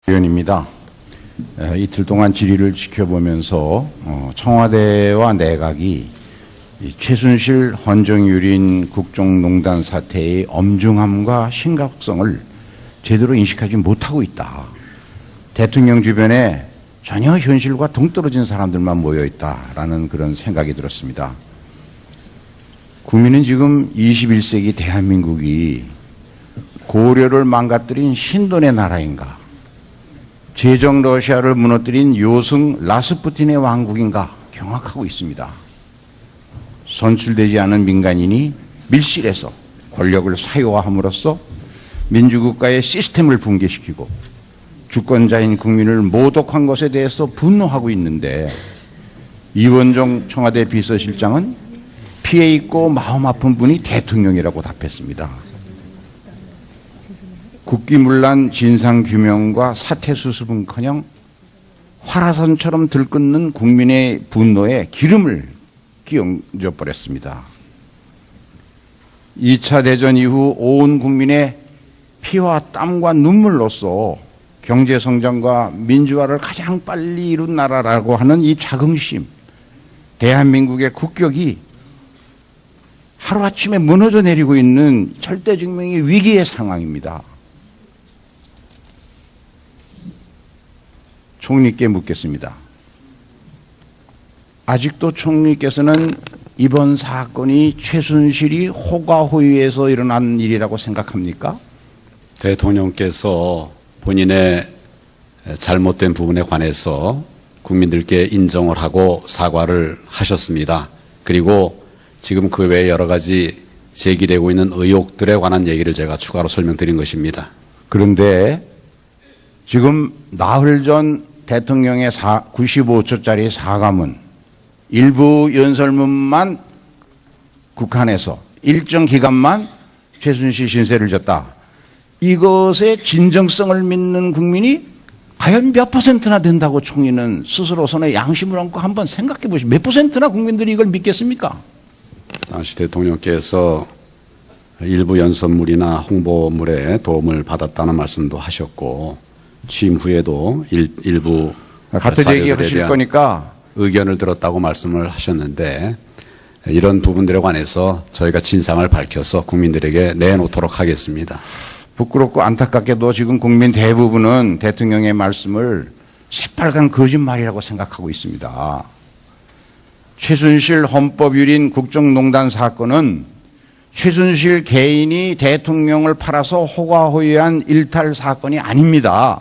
의원입니다. 이틀 동안 질의를 지켜보면서 청와대와 내각이 최순실 헌정유린 국정농단 사태의 엄중함과 심각성을 제대로 인식하지 못하고 있다. 대통령 주변에 전혀 현실과 동떨어진 사람들만 모여있다라는 그런 생각이 들었습니다. 국민은 지금 21세기 대한민국이 고려를 망가뜨린 신돈의 나라인가, 제정 러시아를 무너뜨린 요승 라스푸틴의 왕국인가 경악하고 있습니다. 선출되지 않은 민간인이 밀실에서 권력을 사유화함으로써 민주국가의 시스템을 붕괴시키고 주권자인 국민을 모독한 것에 대해서 분노하고 있는데, 이원종 청와대 비서실장은 피해 있고 마음 아픈 분이 대통령이라고 답했습니다. 국기문란 진상규명과 사태 수습은커녕 화라산처럼 들끓는 국민의 분노에 기름을 끼얹어버렸습니다. 2차 대전 이후 온 국민의 피와 땀과 눈물로써 경제성장과 민주화를 가장 빨리 이룬 나라라고 하는 이 자긍심, 대한민국의 국격이 하루아침에 무너져 내리고 있는 절대증명의 위기의 상황입니다. 총리께 묻겠습니다. 아직도 총리께서는 이번 사건이 최순실이 호가호위에서 일어난 일이라고 생각합니까? 대통령께서 본인의 잘못된 부분에 관해서 국민들께 인정을 하고 사과를 하셨습니다. 그리고 지금 그 외에 여러 가지 제기되고 있는 의혹들에 관한 얘기를 제가 추가로 설명드린 것입니다. 그런데 지금 나흘 전 대통령의 95초짜리 사과문, 일부 연설문만 국한해서 일정 기간만 최순실 신세를 졌다. 이것의 진정성을 믿는 국민이 과연 몇 %나 된다고 총리는 스스로 손에 양심을 얹고 한번 생각해 보시죠. 몇 %나 국민들이 이걸 믿겠습니까? 당시 대통령께서 일부 연설물이나 홍보물에 도움을 받았다는 말씀도 하셨고, 취임 후에도 일부 같은 얘기 하실 거니까 의견을 들었다고 말씀을 하셨는데, 이런 부분들에 관해서 저희가 진상을 밝혀서 국민들에게 내놓도록 하겠습니다. 부끄럽고 안타깝게도 지금 국민 대부분은 대통령의 말씀을 새빨간 거짓말이라고 생각하고 있습니다. 최순실 헌법유린 국정농단 사건은 최순실 개인이 대통령을 팔아서 호가호위한 일탈 사건이 아닙니다.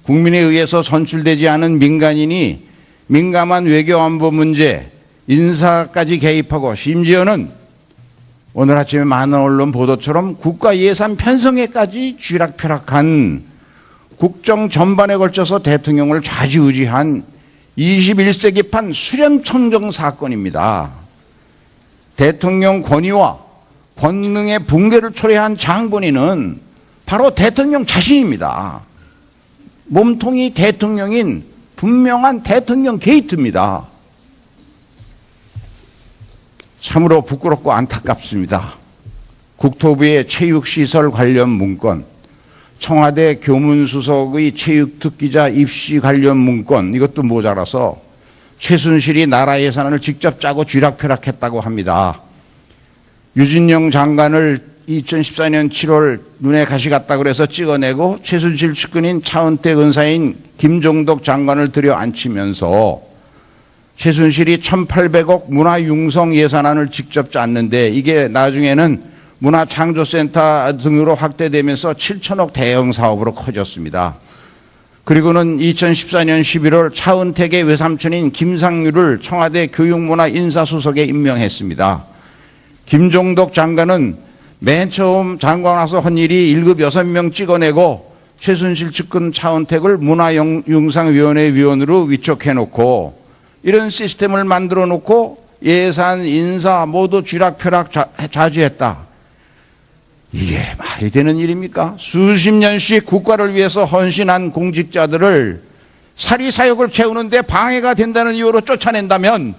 국민에 의해서 선출되지 않은 민간인이 민감한 외교안보 문제, 인사까지 개입하고, 심지어는 오늘 아침에 많은 언론 보도처럼 국가 예산 편성에까지 쥐락펴락한 국정 전반에 걸쳐서 대통령을 좌지우지한 21세기판 수렴청정 사건입니다. 대통령 권위와 권능의 붕괴를 초래한 장본인은 바로 대통령 자신입니다. 몸통이 대통령인 분명한 대통령 게이트입니다. 참으로 부끄럽고 안타깝습니다. 국토부의 체육시설 관련 문건, 청와대 교문수석의 체육특기자 입시 관련 문건, 이것도 모자라서 최순실이 나라 예산을 직접 짜고 쥐락펴락했다고 합니다. 유진영 장관을 2014년 7월 눈에 가시 갔다 그래서 찍어내고 최순실 측근인 차은택 은사인 김종덕 장관을 들여 앉히면서 최순실이 1,800억 문화융성 예산안을 직접 짰는데, 이게 나중에는 문화창조센터 등으로 확대되면서 7천억 대형 사업으로 커졌습니다. 그리고는 2014년 11월 차은택의 외삼촌인 김상률을 청와대 교육문화인사수석에 임명했습니다. 김종덕 장관은 맨 처음 장관 와서 한 일이 1급 6명 찍어내고 최순실 측근 차은택을 문화융상위원회 위원으로 위촉해놓고, 이런 시스템을 만들어 놓고 예산, 인사 모두 쥐락펴락 자지했다. 이게 말이 되는 일입니까? 수십 년씩 국가를 위해서 헌신한 공직자들을 사리사욕을 채우는데 방해가 된다는 이유로 쫓아낸다면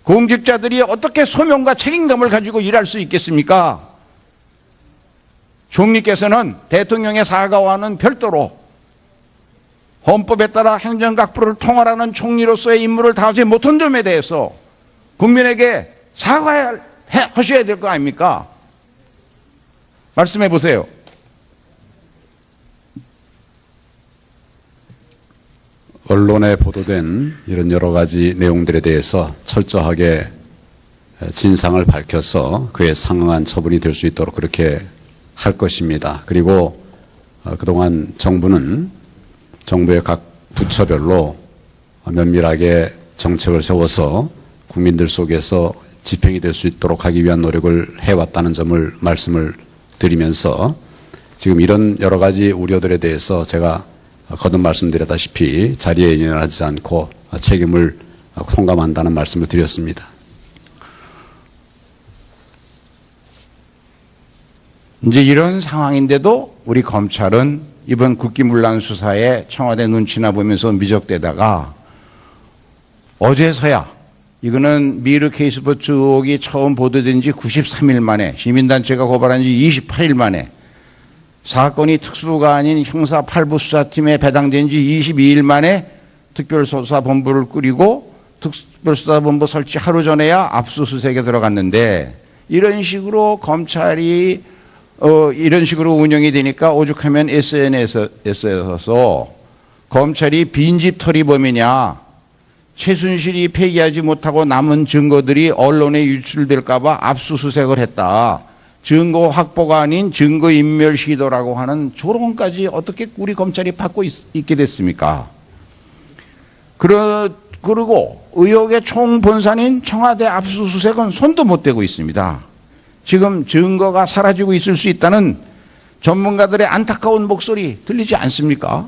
공직자들이 어떻게 소명과 책임감을 가지고 일할 수 있겠습니까? 총리께서는 대통령의 사과와는 별도로 헌법에 따라 행정각부를 통할하는 총리로서의 임무를 다하지 못한 점에 대해서 국민에게 사과하셔야 될 거 아닙니까? 말씀해 보세요. 언론에 보도된 이런 여러 가지 내용들에 대해서 철저하게 진상을 밝혀서 그에 상응한 처분이 될 수 있도록 그렇게 할 것입니다. 그리고 그동안 정부는 정부의 각 부처별로 면밀하게 정책을 세워서 국민들 속에서 집행이 될 수 있도록 하기 위한 노력을 해왔다는 점을 말씀을 드리면서 지금 이런 여러 가지 우려들에 대해서 제가 거듭 말씀드렸다시피 자리에 연연하지 않고 책임을 통감한다는 말씀을 드렸습니다. 이제 이런 상황인데도 우리 검찰은 이번 국기문란 수사에 청와대 눈치나 보면서 미적대다가 어제서야 이거는 미르 K스포츠 의혹이 처음 보도된 지 93일 만에 시민단체가 고발한 지 28일 만에 사건이 특수부가 아닌 형사 8부 수사팀에 배당된 지 22일 만에 특별수사본부를 꾸리고 특별수사본부 설치 하루 전에야 압수수색에 들어갔는데 이런 식으로 검찰이 이런 식으로 운영이 되니까 오죽하면 SNS에서 검찰이 빈집털이범이냐, 최순실이 폐기하지 못하고 남은 증거들이 언론에 유출될까봐 압수수색을 했다. 증거 확보가 아닌 증거인멸 시도라고 하는 조롱까지 어떻게 우리 검찰이 받고 있게 됐습니까? 그리고 의혹의 총본산인 청와대 압수수색은 손도 못 대고 있습니다. 지금 증거가 사라지고 있을 수 있다는 전문가들의 안타까운 목소리 들리지 않습니까?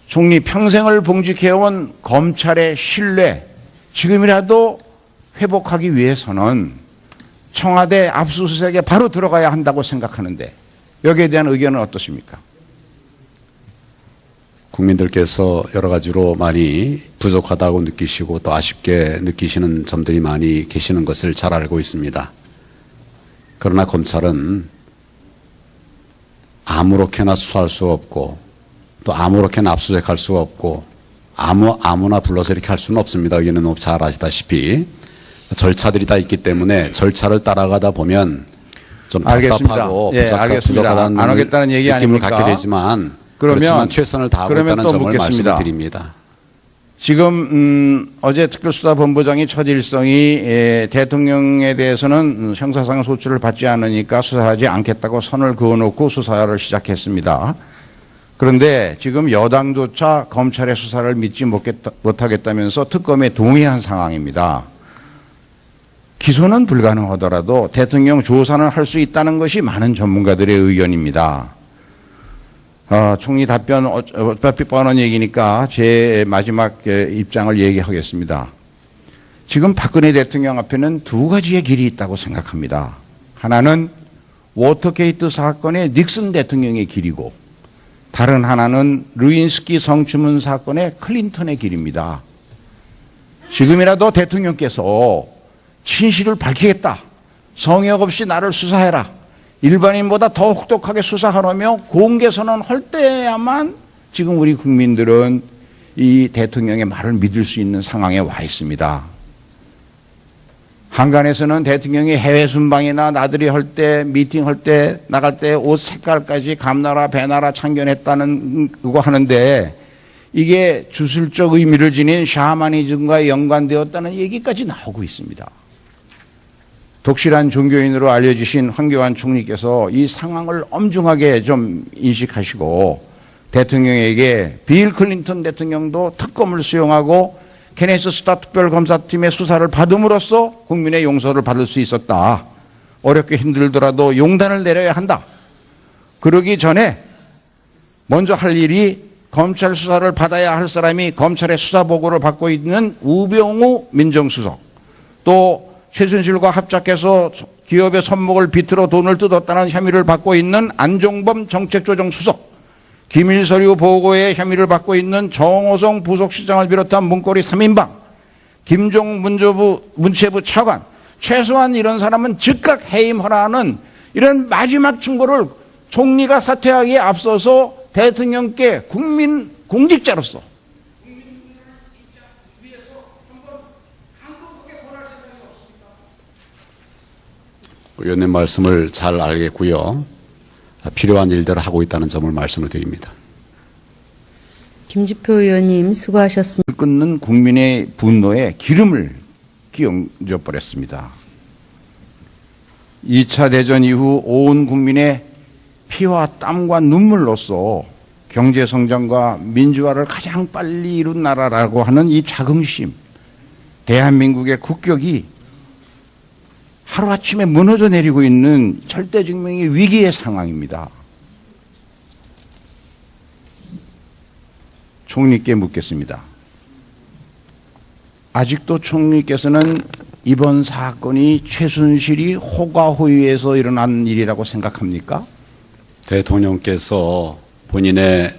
총리 평생을 봉직해온 검찰의 신뢰, 지금이라도 회복하기 위해서는 청와대 압수수색에 바로 들어가야 한다고 생각하는데 여기에 대한 의견은 어떠십니까? 국민들께서 여러 가지로 많이 부족하다고 느끼시고 또 아쉽게 느끼시는 점들이 많이 계시는 것을 잘 알고 있습니다. 그러나 검찰은 아무렇게나 수사할 수 없고 또 아무렇게나 압수수색할 수가 없고 아무나 불러서 이렇게 할 수는 없습니다. 여기는 너무 잘 아시다시피 절차들이 다 있기 때문에 절차를 따라가다 보면 좀 답답하고 부족하다는 안 하겠다는 얘기 느낌을 아닙니까? 갖게 되지만 그러면 그렇지만 최선을 다하고 있다는 점을 묻겠습니다. 말씀드립니다. 지금 어제 특별수사본부장이 첫일성이 대통령에 대해서는 형사상 소추를 받지 않으니까 수사하지 않겠다고 선을 그어놓고 수사를 시작했습니다. 그런데 지금 여당조차 검찰의 수사를 믿지 못하겠다면서 특검에 동의한 상황입니다. 기소는 불가능하더라도 대통령 조사는 할 수 있다는 것이 많은 전문가들의 의견입니다. 총리 답변 어차피 뻔한 얘기니까 제 마지막 입장을 얘기하겠습니다. 지금 박근혜 대통령 앞에는 두 가지의 길이 있다고 생각합니다. 하나는 워터게이트 사건의 닉슨 대통령의 길이고 다른 하나는 루인스키 성추문 사건의 클린턴의 길입니다. 지금이라도 대통령께서 진실을 밝히겠다. 성역 없이 나를 수사해라. 일반인보다 더 혹독하게 수사하려며 공개선언 할 때야만 지금 우리 국민들은 이 대통령의 말을 믿을 수 있는 상황에 와 있습니다. 한간에서는 대통령이 해외 순방이나 나들이 할 때, 미팅할 때, 나갈 때 옷 색깔까지 감나라, 배나라 참견했다는 그거 하는데 이게 주술적 의미를 지닌 샤머니즘과 연관되었다는 얘기까지 나오고 있습니다. 독실한 종교인으로 알려지신 황교안 총리께서 이 상황을 엄중하게 좀 인식하시고 대통령에게 빌 클린턴 대통령도 특검을 수용하고 케네스 스타 특별검사팀의 수사를 받음으로써 국민의 용서를 받을 수 있었다. 어렵게 힘들더라도 용단을 내려야 한다. 그러기 전에 먼저 할 일이 검찰 수사를 받아야 할 사람이 검찰의 수사 보고를 받고 있는 우병우 민정수석, 또 최순실과 합작해서 기업의 손목을 비틀어 돈을 뜯었다는 혐의를 받고 있는 안종범 정책조정수석, 기밀서류 보고의 혐의를 받고 있는 정호성 부속실장을 비롯한 문고리 3인방, 김종 문체부 차관, 최소한 이런 사람은 즉각 해임하라는 이런 마지막 충고를 총리가 사퇴하기에 앞서서 대통령께 국민 공직자로서 의원님 말씀을 잘 알겠고요. 필요한 일들을 하고 있다는 점을 말씀을 드립니다. 김지표 의원님 수고하셨습니다. 끊는 국민의 분노에 기름을 끼얹어 버렸습니다. 2차 대전 이후 온 국민의 피와 땀과 눈물로써 경제 성장과 민주화를 가장 빨리 이룬 나라라고 하는 이 자긍심, 대한민국의 국격이 하루아침에 무너져 내리고 있는 절대증명의 위기의 상황입니다. 총리께 묻겠습니다. 아직도 총리께서는 이번 사건이 최순실이 호가호위에서 일어난 일이라고 생각합니까? 대통령께서 본인의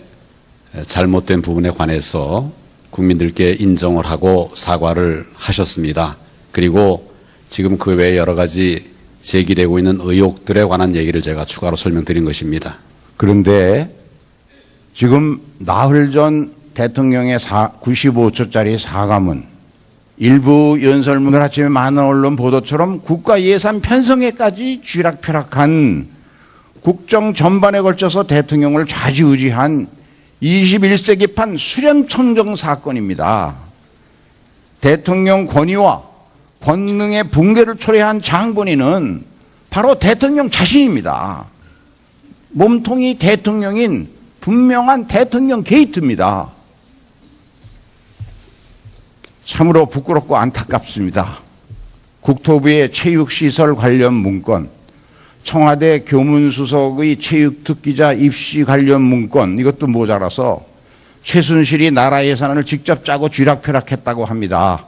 잘못된 부분에 관해서 국민들께 인정을 하고 사과를 하셨습니다. 그리고 지금 그 외에 여러 가지 제기되고 있는 의혹들에 관한 얘기를 제가 추가로 설명드린 것입니다. 그런데 지금 나흘 전 대통령의 95초짜리 사과문, 일부 연설문을 아침에 많은 언론 보도처럼 국가 예산 편성에까지 쥐락펴락한 국정 전반에 걸쳐서 대통령을 좌지우지한 21세기판 수렴청정 사건입니다. 대통령 권위와 권능의 붕괴를 초래한 장본인은 바로 대통령 자신입니다. 몸통이 대통령인 분명한 대통령 게이트입니다. 참으로 부끄럽고 안타깝습니다. 국토부의 체육시설 관련 문건, 청와대 교문수석의 체육특기자 입시 관련 문건, 이것도 모자라서 최순실이 나라 예산을 직접 짜고 쥐락펴락했다고 합니다.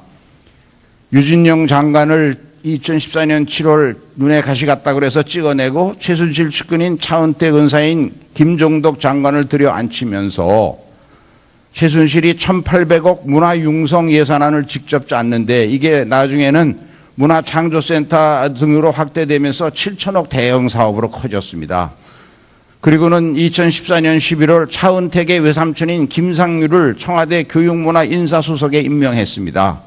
유진영 장관을 2014년 7월 눈에 가시 갔다 그래서 찍어내고 최순실 측근인 차은택 은사인 김종덕 장관을 들여 앉히면서 최순실이 1,800억 문화융성 예산안을 직접 짰는데 이게 나중에는 문화창조센터 등으로 확대되면서 7천억 대형 사업으로 커졌습니다. 그리고는 2014년 11월 차은택의 외삼촌인 김상률을 청와대 교육문화인사수석에 임명했습니다.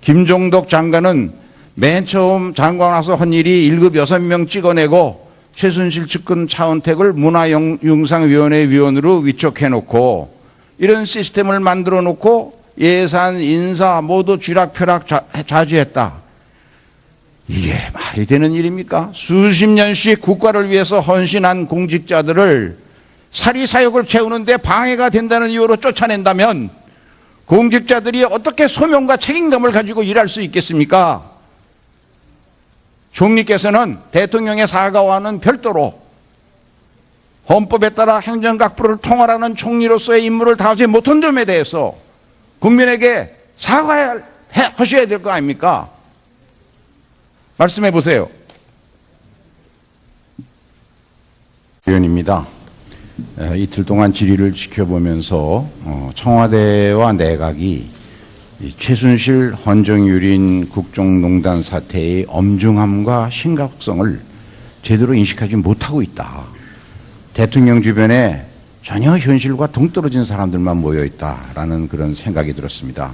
김종덕 장관은 맨 처음 장관 와서 한 일이 1급 6명 찍어내고 최순실 측근 차은택을 문화융상위원회 위원으로 위촉해놓고 이런 시스템을 만들어 놓고 예산, 인사 모두 쥐락펴락 자지했다. 이게 말이 되는 일입니까? 수십 년씩 국가를 위해서 헌신한 공직자들을 사리사욕을 채우는데 방해가 된다는 이유로 쫓아낸다면 공직자들이 어떻게 소명과 책임감을 가지고 일할 수 있겠습니까? 총리께서는 대통령의 사과와는 별도로 헌법에 따라 행정각부를 통할하는 총리로서의 임무를 다하지 못한 점에 대해서 국민에게 사과하셔야 될 거 아닙니까? 말씀해 보세요. 의원입니다. 이틀 동안 질의를 지켜보면서 청와대와 내각이 최순실 헌정유린 국정농단 사태의 엄중함과 심각성을 제대로 인식하지 못하고 있다. 대통령 주변에 전혀 현실과 동떨어진 사람들만 모여있다라는 그런 생각이 들었습니다.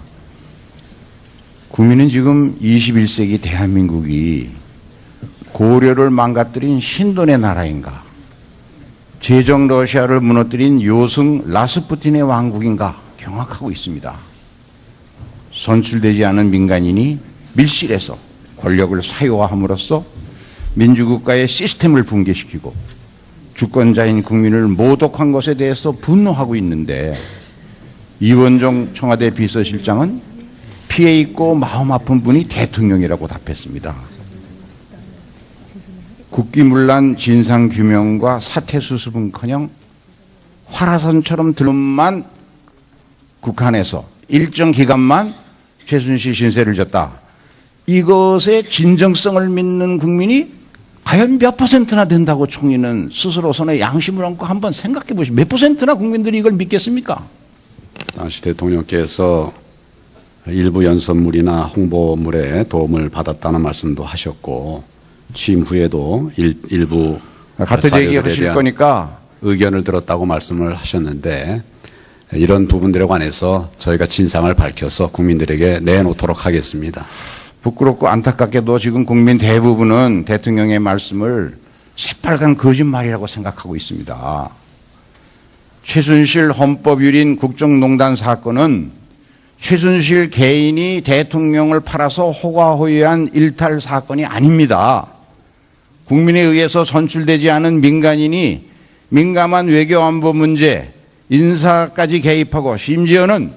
국민은 지금 21세기 대한민국이 고려를 망가뜨린 신돈의 나라인가, 제정 러시아를 무너뜨린 요승 라스푸틴의 왕국인가 경악하고 있습니다. 선출되지 않은 민간인이 밀실에서 권력을 사유화함으로써 민주국가의 시스템을 붕괴시키고 주권자인 국민을 모독한 것에 대해서 분노하고 있는데 이원종 청와대 비서실장은 피해 있고 마음 아픈 분이 대통령이라고 답했습니다. 국기문란 진상규명과 사태 수습은커녕 화라선처럼 들만 국한에서 일정 기간만 최순실 신세를 졌다. 이것의 진정성을 믿는 국민이 과연 몇 %나 된다고 총리는 스스로 손에 양심을 얹고 한번 생각해 보시죠. 몇 %나 국민들이 이걸 믿겠습니까? 당시 대통령께서 일부 연설물이나 홍보물에 도움을 받았다는 말씀도 하셨고 취임 후에도 일부 같은 얘기 하실 거니까 의견을 들었다고 말씀을 하셨는데 이런 부분들에 관해서 저희가 진상을 밝혀서 국민들에게 내놓도록 하겠습니다. 부끄럽고 안타깝게도 지금 국민 대부분은 대통령의 말씀을 새빨간 거짓말이라고 생각하고 있습니다. 최순실 헌법유린 국정농단 사건은 최순실 개인이 대통령을 팔아서 호가호위한 일탈 사건이 아닙니다. 국민에 의해서 선출되지 않은 민간인이 민감한 외교안보 문제, 인사까지 개입하고 심지어는